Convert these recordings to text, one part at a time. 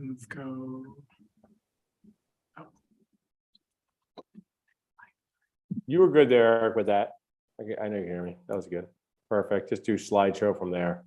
Let's go. You were good there, Eric, with that. Okay, I know you hear me. That was good. Perfect. Just do slideshow from there.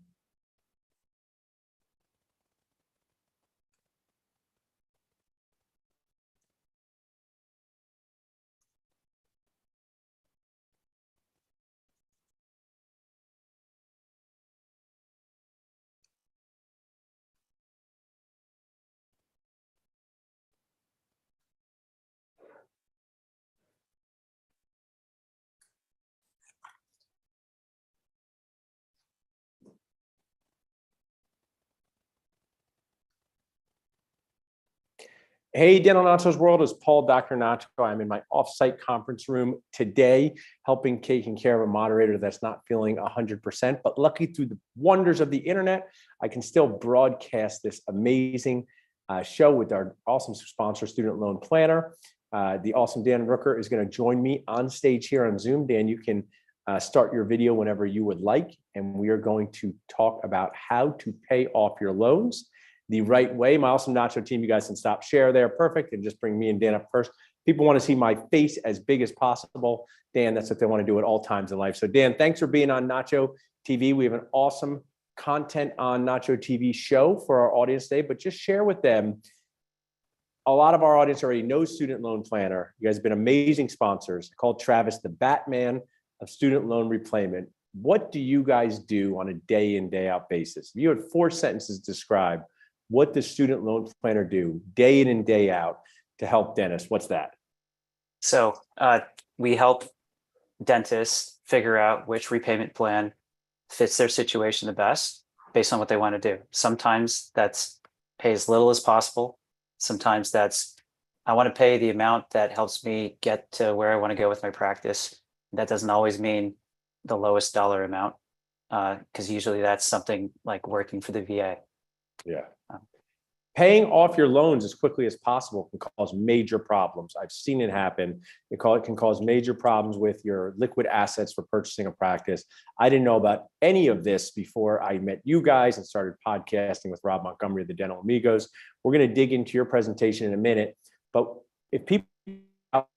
Hey, Dental Nachos World, it's Paul, Dr. Nacho. I'm in my offsite conference room today, taking care of a moderator that's not feeling 100%, but lucky through the wonders of the internet, I can still broadcast this amazing show with our awesome sponsor, Student Loan Planner. The awesome Dan Rooker is going to join me on stage here on Zoom. Dan, you can start your video whenever you would like, and we are going to talk about how to pay off your loans the right way. My awesome Nacho team, you guys can stop share there. Perfect. And just bring me and Dan up first. People want to see my face as big as possible. Dan, that's what they want to do at all times in life. So Dan, thanks for being on Nacho TV. We have an awesome content on Nacho TV show for our audience today, but just share with them. A lot of our audience already knows Student Loan Planner. You guys have been amazing sponsors. I called Travis the Batman of student loan repayment. What do you guys do on a day in, day out basis? If you had 4 sentences to describe what does Student Loan Planner do day in and day out to help dentists? What's that? So we help dentists figure out which repayment plan fits their situation the best based on what they want to do. Sometimes that's pay as little as possible. Sometimes that's I want to pay the amount that helps me get to where I want to go with my practice. That doesn't always mean the lowest dollar amount, because usually that's something like working for the VA. Yeah. Paying off your loans as quickly as possible can cause major problems. I've seen it happen. It can cause major problems with your liquid assets for purchasing a practice. I didn't know about any of this before I met you guys and started podcasting with Rob Montgomery of the Dental Amigos. We're going to dig into your presentation in a minute, but if people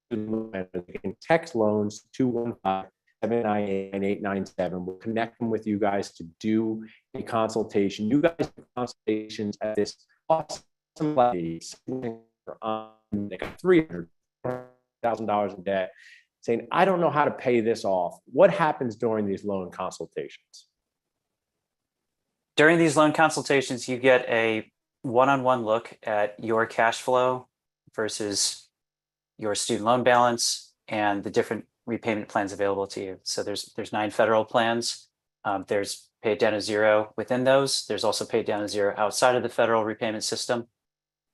can text loans to 215-798-9897. We'll connect them with you guys to do a consultation. You guys do consultations at this awesome place. They got $300,000 in debt, saying, I don't know how to pay this off. What happens during these loan consultations? During these loan consultations, you get a one-on-one look at your cash flow versus your student loan balance and the different repayment plans available to you. So there's 9 federal plans. There's Pay It Down to Zero within those. There's also Pay It Down to Zero outside of the federal repayment system.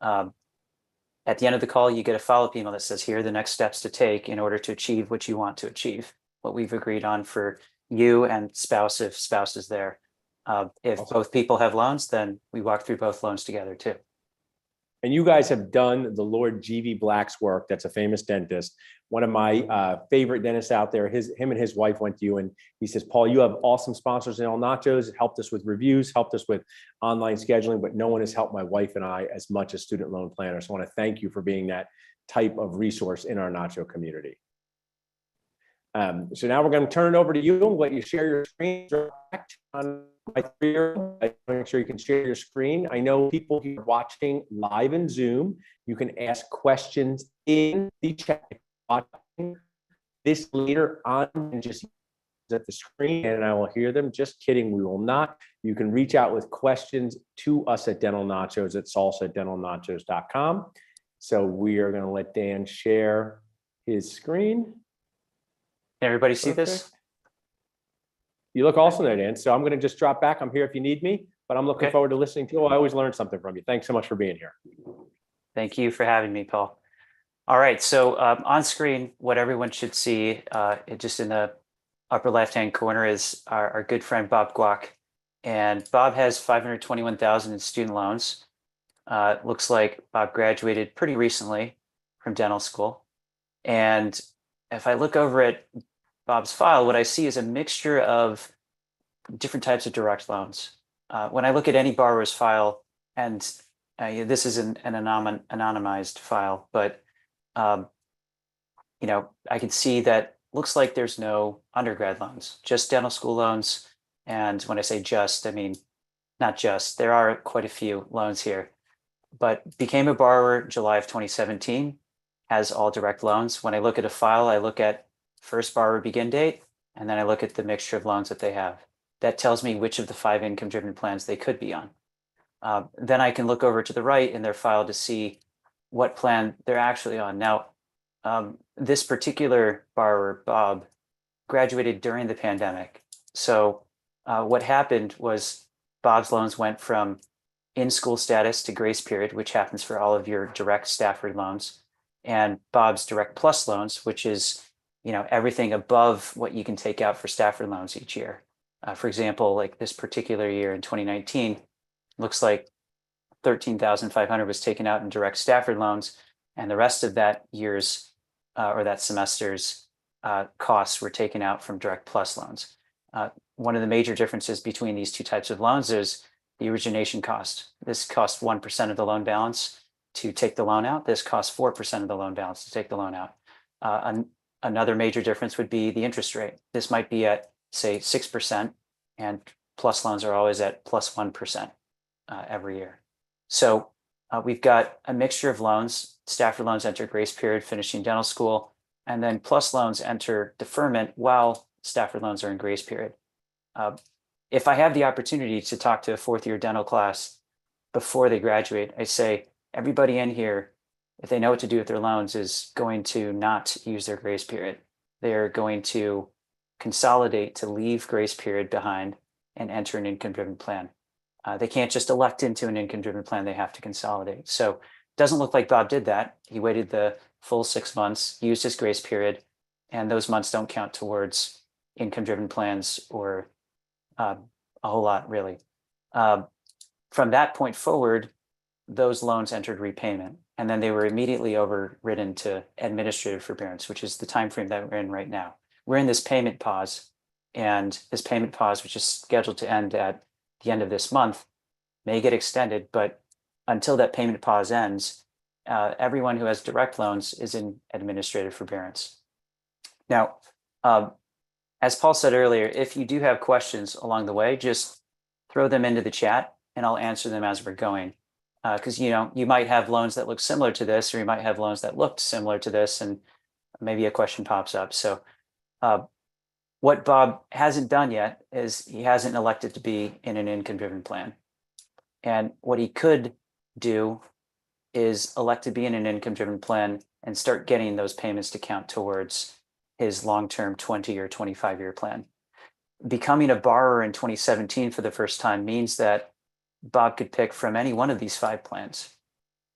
At the end of the call, you get a follow-up email that says, here are the next steps to take in order to achieve what you want to achieve, what we've agreed on for you and spouse, if spouse is there. If both people have loans, then we walk through both loans together too. And you guys have done the Lord G.V. Black's work. That's a famous dentist. One of my favorite dentists out there. Him and his wife went to you and he says, Paul, you have awesome sponsors in El Nachos, helped us with reviews, helped us with online scheduling, but no one has helped my wife and I as much as Student Loan Planner. So I want to thank you for being that type of resource in our Nacho community. So now we're going to turn it over to you and let you share your screen. On my 3-year-old, make sure you can share your screen. I know people who are watching live in Zoom, you can ask questions in the chat. Watching this later on and just at the screen and I will hear them. Just kidding, we will not. You can reach out with questions to us at Dental Nachos at salsa@dentalnachos.com. So we are going to let Dan share his screen. Can everybody see this? You look awesome there, Dan. So I'm going to just drop back. I'm here if you need me, but I'm looking forward to listening to you. I always learn something from you. Thanks so much for being here. Thank you for having me, Paul. All right, so on screen, what everyone should see, just in the upper left-hand corner is our good friend, Bob Guac. And Bob has $521,000 in student loans. Looks like Bob graduated pretty recently from dental school. And if I look over at Bob's file, what I see is a mixture of different types of direct loans. When I look at any borrower's file and this is an anonymized file, but um, I can see that looks like there's no undergrad loans, just dental school loans. And when I say just, I mean not just. There are quite a few loans here, but became a borrower July of 2017, has all direct loans. When I look at a file, I look at first borrower begin date, and then I look at the mixture of loans that they have. That tells me which of the 5 income-driven plans they could be on. Then I can look over to the right in their file to see what plan they're actually on. Now, this particular borrower, Bob, graduated during the pandemic. So what happened was Bob's loans went from in-school status to grace period, which happens for all of your direct Stafford loans, and Bob's direct plus loans, which is everything above what you can take out for Stafford loans each year. For example, like this particular year in 2019, looks like 13,500 was taken out in direct Stafford loans, and the rest of that year's or that semester's costs were taken out from direct plus loans. One of the major differences between these two types of loans is the origination cost. This costs 1% of the loan balance to take the loan out. This costs 4% of the loan balance to take the loan out. Another major difference would be the interest rate. This might be at, say, 6%, and plus loans are always at plus 1% every year. So we've got a mixture of loans. Stafford loans enter grace period finishing dental school, and then plus loans enter deferment while Stafford loans are in grace period. If I have the opportunity to talk to a 4th-year dental class before they graduate, I say, everybody in here, if they know what to do with their loans, is going to not use their grace period. They're going to consolidate to leave grace period behind and enter an income-driven plan. They can't just elect into an income-driven plan, they have to consolidate. So it doesn't look like Bob did that. He waited the full 6 months, used his grace period, and those months don't count towards income-driven plans or a whole lot, really. From that point forward, those loans entered repayment, and then they were immediately overridden to administrative forbearance, which is the time frame that we're in right now. We're in this payment pause, and this payment pause, which is scheduled to end at the end of this month, may get extended, but until that payment pause ends, everyone who has direct loans is in administrative forbearance. Now, as Paul said earlier, if you do have questions along the way, just throw them into the chat and I'll answer them as we're going. Because you might have loans that look similar to this, or you might have loans that looked similar to this, and maybe a question pops up. So what Bob hasn't done yet is he hasn't elected to be in an income-driven plan. And what he could do is elect to be in an income-driven plan and start getting those payments to count towards his long-term 20 or 25-year plan. Becoming a borrower in 2017 for the first time means that Bob could pick from any one of these 5 plans.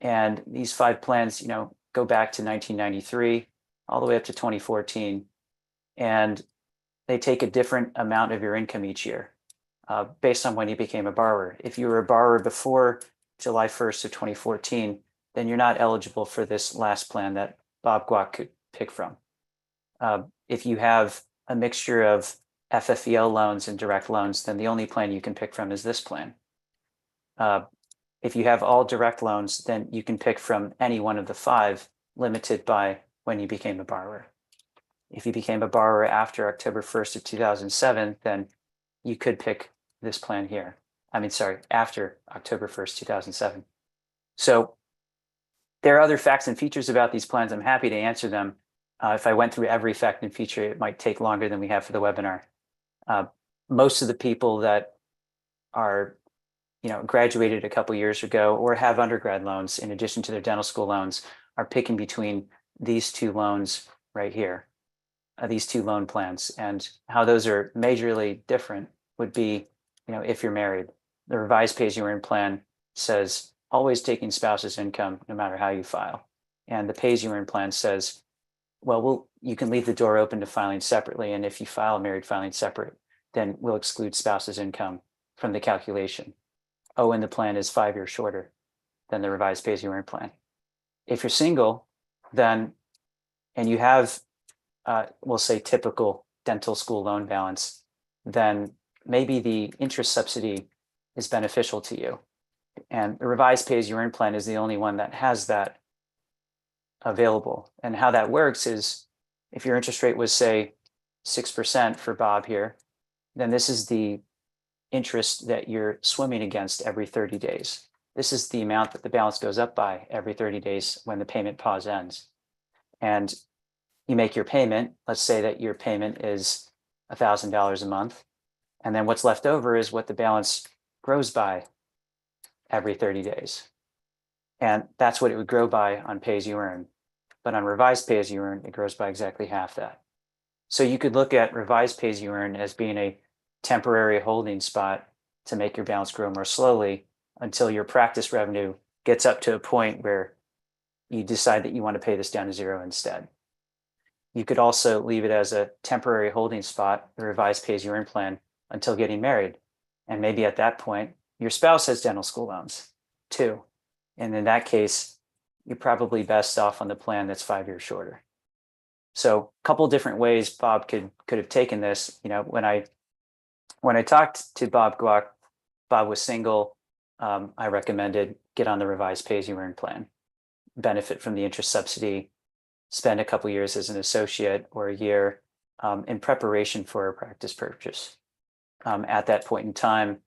And these 5 plans, go back to 1993 all the way up to 2014. And they take a different amount of your income each year based on when you became a borrower. If you were a borrower before July 1st of 2014, then you're not eligible for this last plan that Bob Guak could pick from. If you have a mixture of FFEL loans and direct loans, then the only plan you can pick from is this plan. If you have all direct loans, then you can pick from any one of the 5, limited by when you became a borrower. If you became a borrower after October 1st of 2007, then you could pick this plan here. After October 1st, 2007. So there are other facts and features about these plans. I'm happy to answer them. If I went through every fact and feature, it might take longer than we have for the webinar. Most of the people that are graduated a couple years ago or have undergrad loans in addition to their dental school loans are picking between these 2 loans right here, these 2 loan plans. And how those are majorly different would be, if you're married. The revised pay-as-you-earn plan says always taking spouse's income no matter how you file. And the pay-as-you-earn plan says, well, you can leave the door open to filing separately. And if you file married filing separate, then we'll exclude spouse's income from the calculation. Oh, and the plan is 5 years shorter than the revised pay-as-you-earn plan. If you're single, then, and you have, we'll say typical dental school loan balance, then maybe the interest subsidy is beneficial to you. And the revised pay-as-you-earn plan is the only one that has that available. And how that works is if your interest rate was, say, 6% for Bob here, then this is the interest that you're swimming against every 30 days. This is the amount that the balance goes up by every 30 days when the payment pause ends. And you make your payment. Let's say that your payment is $1,000 a month. And then what's left over is what the balance grows by every 30 days. And that's what it would grow by on pay-as-you-earn. But on revised pay-as-you-earn, it grows by exactly half that. So you could look at revised pay-as-you-earn as being a temporary holding spot to make your balance grow more slowly until your practice revenue gets up to a point where you decide that you want to pay this down to zero instead. You could also leave it as a temporary holding spot, the revised pay-as-you-earn plan, until getting married. And maybe at that point, your spouse has dental school loans too. And in that case, you're probably best off on the plan that's 5 years shorter. So a couple different ways Bob could have taken this. You know, when I talked to Bob Guak, Bob was single. I recommended get on the revised pay-as-you-earn plan, benefit from the interest subsidy, spend a couple years as an associate or a year in preparation for a practice purchase. At that point in time,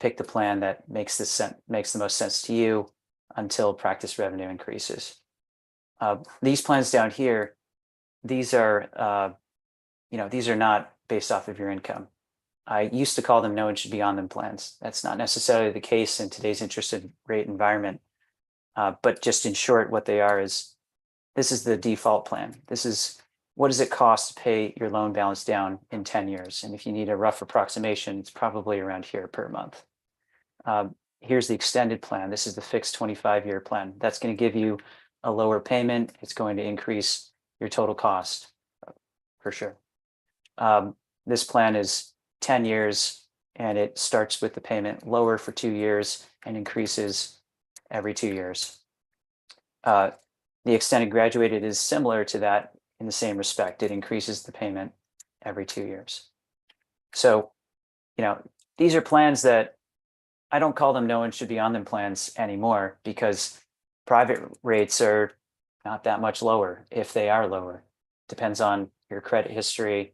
pick the plan that makes the most sense to you until practice revenue increases. These plans down here, these are these are not based off of your income. I used to call them no one should be on them plans. That's not necessarily the case in today's interest rate environment. But just in short, what they are is this is the default plan. This is what does it cost to pay your loan balance down in 10 years? And if you need a rough approximation, it's probably around here per month. Here's the extended plan. This is the fixed 25-year plan. That's going to give you a lower payment. It's going to increase your total cost for sure. This plan is 10 years and it starts with the payment lower for 2 years and increases every 2 years. The extended graduated is similar to that in the same respect. It increases the payment every 2 years. So, these are plans that I don't call them no one should be on them plans anymore because private rates are not that much lower if they are lower. Depends on your credit history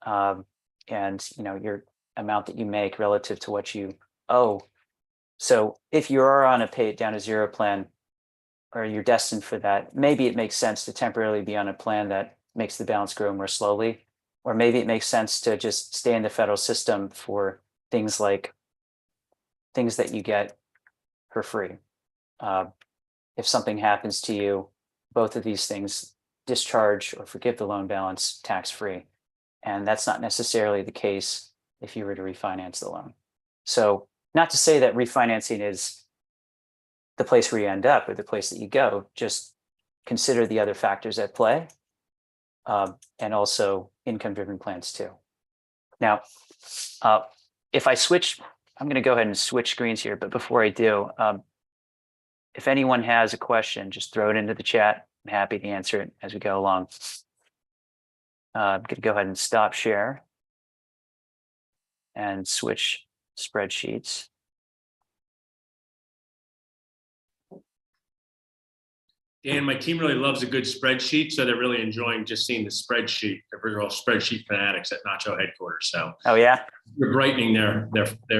and your amount that you make relative to what you owe. So if you are on a pay it down to zero plan or you're destined for that, maybe it makes sense to temporarily be on a plan that makes the balance grow more slowly. Or maybe it makes sense to just stay in the federal system for things like things that you get for free. If something happens to you, both of these things discharge or forgive the loan balance tax-free. And that's not necessarily the case if you were to refinance the loan. So not to say that refinancing is the place where you end up or the place that you go, just consider the other factors at play and also income-driven plans too. Now, if I switch, I'm going to go ahead and switch screens here, but before I do, if anyone has a question, just throw it into the chat. I'm happy to answer it as we go along. I'm going to go ahead and stop share and switch spreadsheets. Dan, my team really loves a good spreadsheet, so they're really enjoying just seeing the spreadsheet. They're all spreadsheet fanatics at Nacho headquarters. So, oh yeah, you're brightening their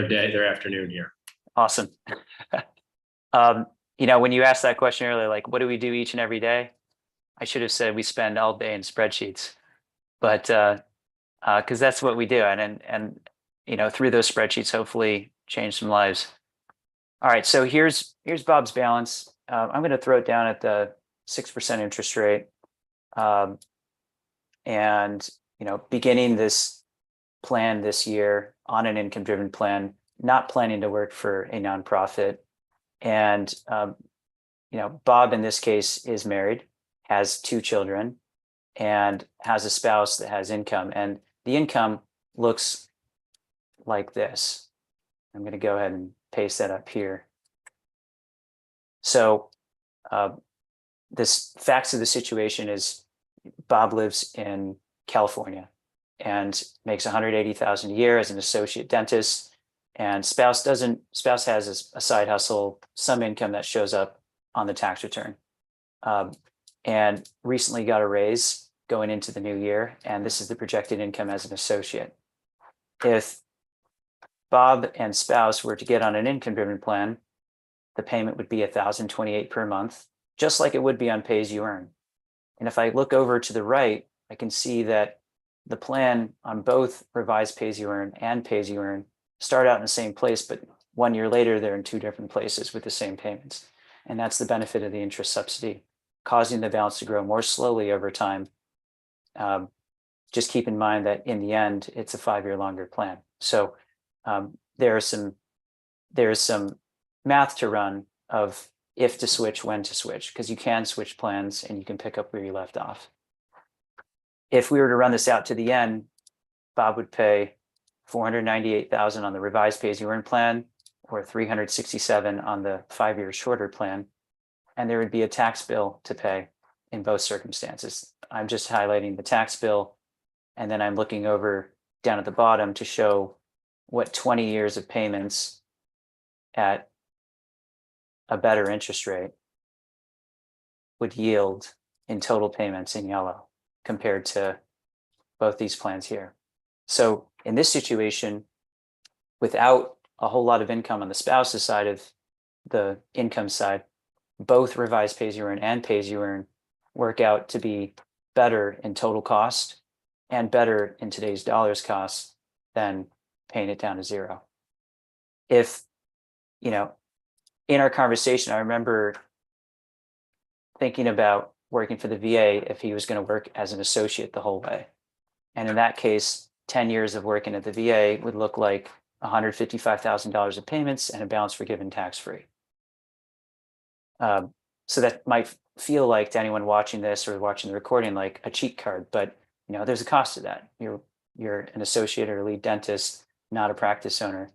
day, their afternoon here. Awesome. When you asked that question earlier, like, what do we do each and every day? I should have said we spend all day in spreadsheets, but because that's what we do, and through those spreadsheets, hopefully change some lives. All right, so here's Bob's balance. I'm going to throw it down at the 6% interest rate, and beginning this plan this year on an income-driven plan, not planning to work for a nonprofit, and Bob in this case is married, has 2 children, and has a spouse that has income, and the income looks like this. I'm going to go ahead and paste that up here. So this facts of the situation is Bob lives in California and makes $180,000 a year as an associate dentist And spouse has a side hustle, some income that shows up on the tax return. And recently got a raise going into the new year, and this is the projected income as an associate. If Bob and spouse were to get on an income-driven plan, the payment would be $1,028 per month, just like it would be on pay-as-you-earn. And if I look over to the right, I can see that the plan on both revised pay-as-you-earn and pay-as-you-earn start out in the same place, but 1 year later, they're in two different places with the same payments. And that's the benefit of the interest subsidy, causing the balance to grow more slowly over time. Just keep in mind that in the end, it's a 5-year longer plan. So there is some math to run of if to switch, when to switch, because you can switch plans and you can pick up where you left off. If we were to run this out to the end, Bob would pay $498,000 on the revised pay-as-you-earn plan, or $367,000 on the 5-year shorter plan, and there would be a tax bill to pay in both circumstances. I'm just highlighting the tax bill, and then I'm looking over down at the bottom to show what 20 years of payments at a better interest rate would yield in total payments in yellow compared to both these plans here. So in this situation, without a whole lot of income on the spouse's side of the income side, both revised pay-as-you-earn and pay-as-you-earn work out to be better in total cost and better in today's dollars cost than paying it down to zero. If, in our conversation, I remember thinking about working for the VA if he was going to work as an associate the whole way. And in that case, 10 years of working at the VA would look like $155,000 of payments and a balance forgiven tax-free. So that might feel like to anyone watching this or watching the recording like a cheat card, but there's a cost to that. You're an associate or lead dentist, not a practice owner,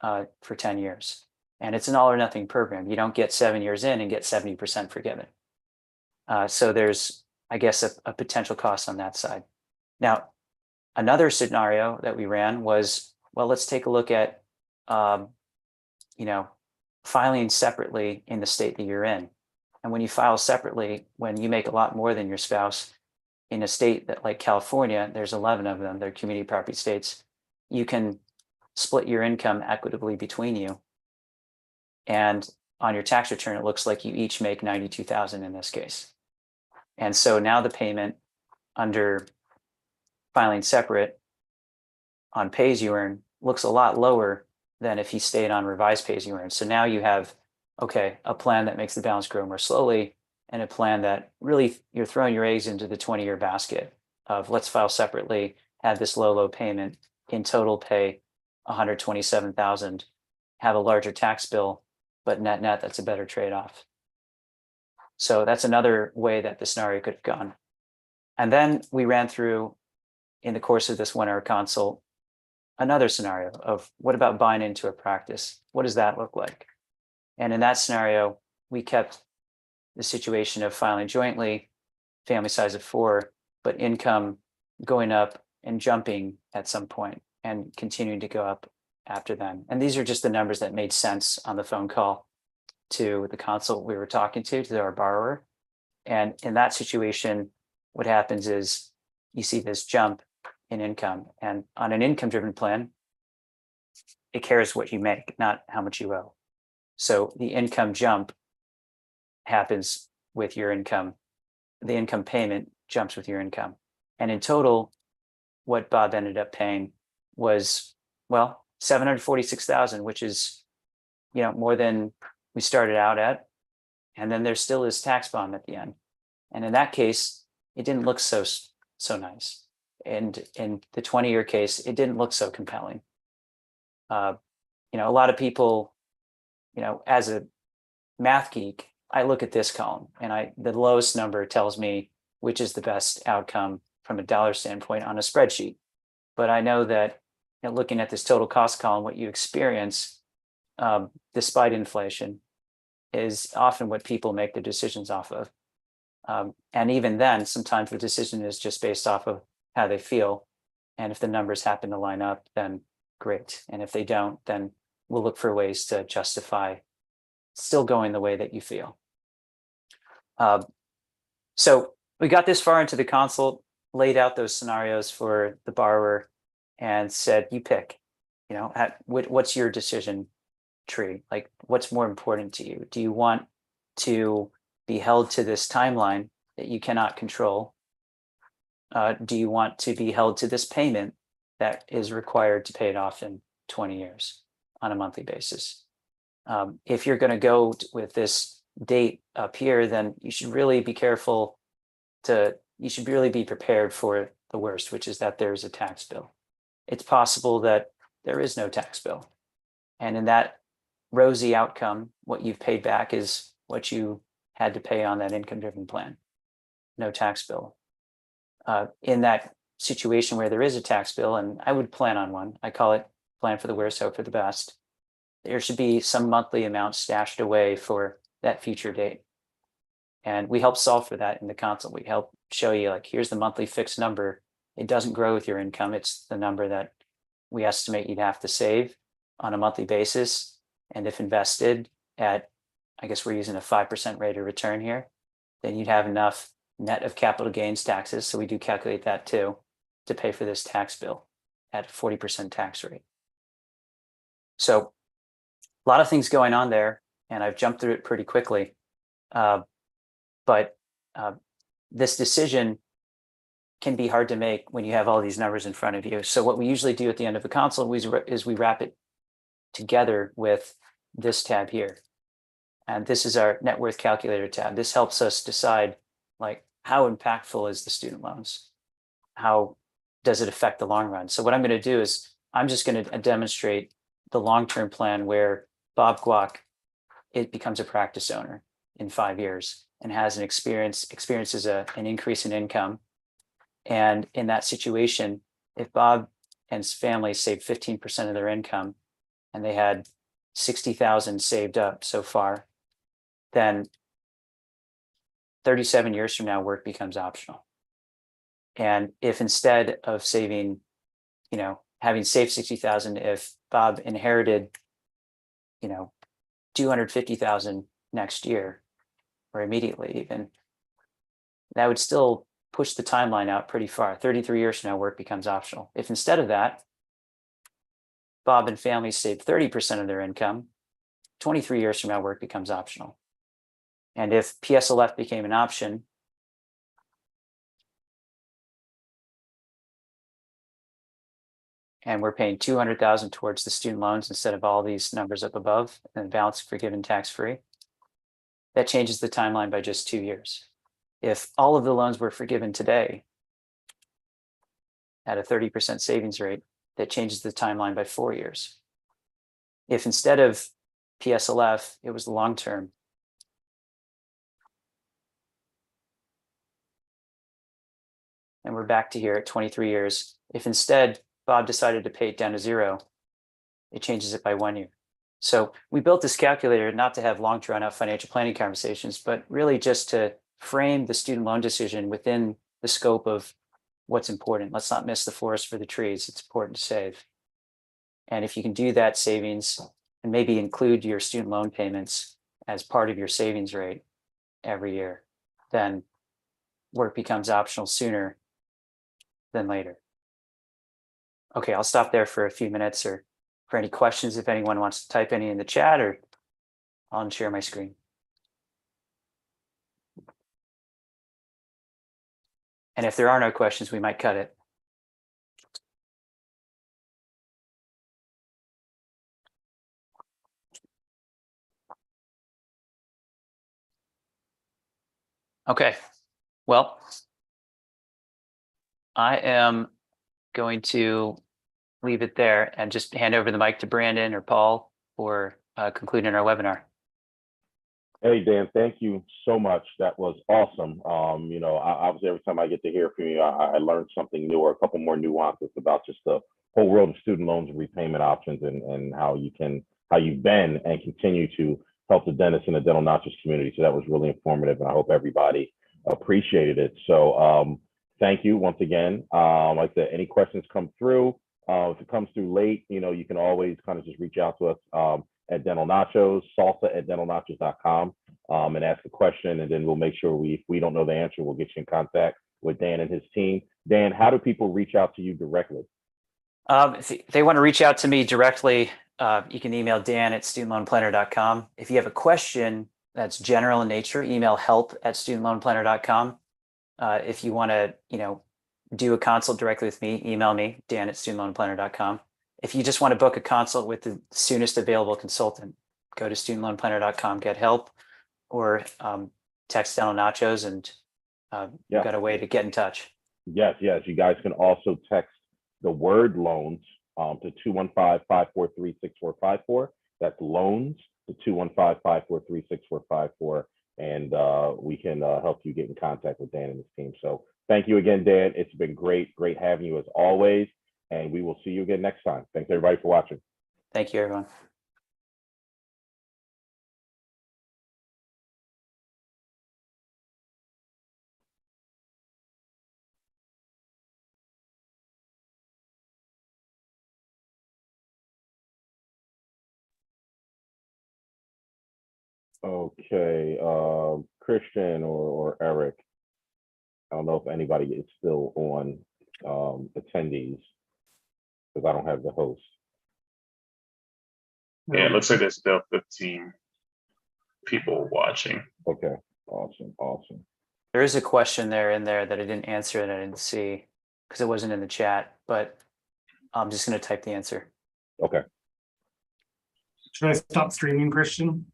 for 10 years. And it's an all or nothing program. You don't get 7 years in and get 70% forgiven. So there's, I guess, a potential cost on that side. Now, another scenario that we ran was, well, let's take a look at, filing separately in the state that you're in. And when you file separately, when you make a lot more than your spouse in a state that, like California, there's 11 of them, they're community property states, you can split your income equitably between you. And on your tax return, it looks like you each make $92,000 in this case. And so now the payment under filing separate on pay-as-you-earn looks a lot lower than if he stayed on revised pay-as-you-earn. So now you have, a plan that makes the balance grow more slowly, and a plan that really you're throwing your eggs into the 20-year basket of let's file separately, have this low payment, in total pay $127,000, have a larger tax bill, but net that's a better trade-off. So that's another way that the scenario could have gone. And then we ran through, in the course of this 1-hour consult, another scenario of what about buying into a practice? What does that look like? And in that scenario, we kept the situation of filing jointly, family size of 4, but income going up and jumping at some point and continuing to go up after then. And these are just the numbers that made sense on the phone call to the consult we were talking to our borrower. And in that situation, what happens is you see this jump in income. And on an income-driven plan, it cares what you make, not how much you owe. So the income jump happens with your income. The income payment jumps with your income. And in total, what Bob ended up paying was, well, $746,000, which is, more than we started out at. And then there still is tax bond at the end. And in that case, it didn't look so nice. And in the 20-year case, it didn't look so compelling. A lot of people, as a math geek, I look at this column and the lowest number tells me which is the best outcome from a dollar standpoint on a spreadsheet. But I know that looking at this total cost column, what you experience despite inflation is often what people make their decisions off of. And even then, sometimes the decision is just based off of how they feel. And if the numbers happen to line up, then great. And if they don't, then we'll look for ways to justify still going the way that you feel. So we got this far into the consult, laid out those scenarios for the borrower and said, you pick, what's your decision tree? Like, what's more important to you? Do you want to be held to this timeline that you cannot control? Do you want to be held to this payment that is required to pay it off in 20 years on a monthly basis? If you're going to go with this date up here, then you should really be careful you should really be prepared for the worst, which is that there's a tax bill. It's possible that there is no tax bill. And in that rosy outcome, what you've paid back is what you had to pay on that income-driven plan. No tax bill. In that situation where there is a tax bill, and I would plan on one, I call it plan for the worst, hope for the best. There should be some monthly amount stashed away for that future date. And we help solve for that in the consult. We help show you, like, here's the monthly fixed number. It doesn't grow with your income. It's the number that we estimate you'd have to save on a monthly basis. And if invested at, I guess we're using a 5% rate of return here, then you'd have enough net of capital gains taxes. So we do calculate that too, to pay for this tax bill at a 40% tax rate. So a lot of things going on there, and I've jumped through it pretty quickly. But this decision can be hard to make when you have all these numbers in front of you. So what we usually do at the end of the consult is we wrap it together with this tab here. And this is our net worth calculator tab. This helps us decide, like, how impactful is the student loans? How does it affect the long run? So what I'm going to do is I'm just going to demonstrate the long-term plan where Bob Guac, it becomes a practice owner in 5 years and has experiences an increase in income. And in that situation, if Bob and his family saved 15% of their income and they had 60,000 saved up so far, then 37 years from now, work becomes optional. And if instead of saving, having saved 60,000, if Bob inherited, 250,000 next year, or immediately even, that would still push the timeline out pretty far. 33 years from now, work becomes optional. If instead of that, Bob and family save 30% of their income, 23 years from now, work becomes optional. And if PSLF became an option, and we're paying 200,000 towards the student loans instead of all these numbers up above, and the balance forgiven tax-free, that changes the timeline by just 2 years. If all of the loans were forgiven today at a 30% savings rate, that changes the timeline by 4 years. If instead of PSLF, it was the long term, and we're back to here at 23 years. If instead Bob decided to pay it down to 0, it changes it by 1 year. So we built this calculator not to have long drawn out financial planning conversations, but really just to frame the student loan decision within the scope of what's important. Let's not miss the forest for the trees. It's important to save. And if you can do that savings and maybe include your student loan payments as part of your savings rate every year, then work becomes optional sooner than later. Okay, I'll stop there for a few minutes, or for any questions, if anyone wants to type any in the chat, or I'll share my screen. And if there are no questions, we might cut it. Okay, well, I am going to leave it there and just hand over the mic to Brandon or Paul for concluding our webinar. Hey, Dan, thank you so much. That was awesome. Obviously, every time I get to hear from you, I learned something new or a couple more nuances about just the whole world of student loans and repayment options, and how you've been and continue to help the dentists and the dental nachos community. So that was really informative, and I hope everybody appreciated it. So thank you once again. Like I said, any questions come through, If it comes through late, you can always kind of just reach out to us at Dental Nachos, salsa@dentalnachos.com, and ask a question, and then we'll make sure if we don't know the answer, we'll get you in contact with Dan and his team. Dan, how do people reach out to you directly? If they want to reach out to me directly, you can email dan@studentloanplanner.com. If you have a question that's general in nature, email help@studentloanplanner.com. If you want to, do a consult directly with me, email me, dan@studentloanplanner.com. If you just want to book a consult with the soonest available consultant, go to studentloanplanner.com, get help, or text Dental Nachos, and you've got a way to get in touch. Yes. You guys can also text the word loans to 215-543-6454. That's loans to 215-543-6454. And we can help you get in contact with Dan and his team. So thank you again, Dan. It's been great having you as always. And we will see you again next time. Thanks everybody for watching. Thank you, everyone. Okay, Christian or Eric. I don't know if anybody is still on attendees because I don't have the host. Yeah, it looks like there's still 15 people watching. Okay, awesome. There is a question in there that I didn't answer and I didn't see because it wasn't in the chat, but I'm just going to type the answer. Okay. Should I stop streaming, Christian?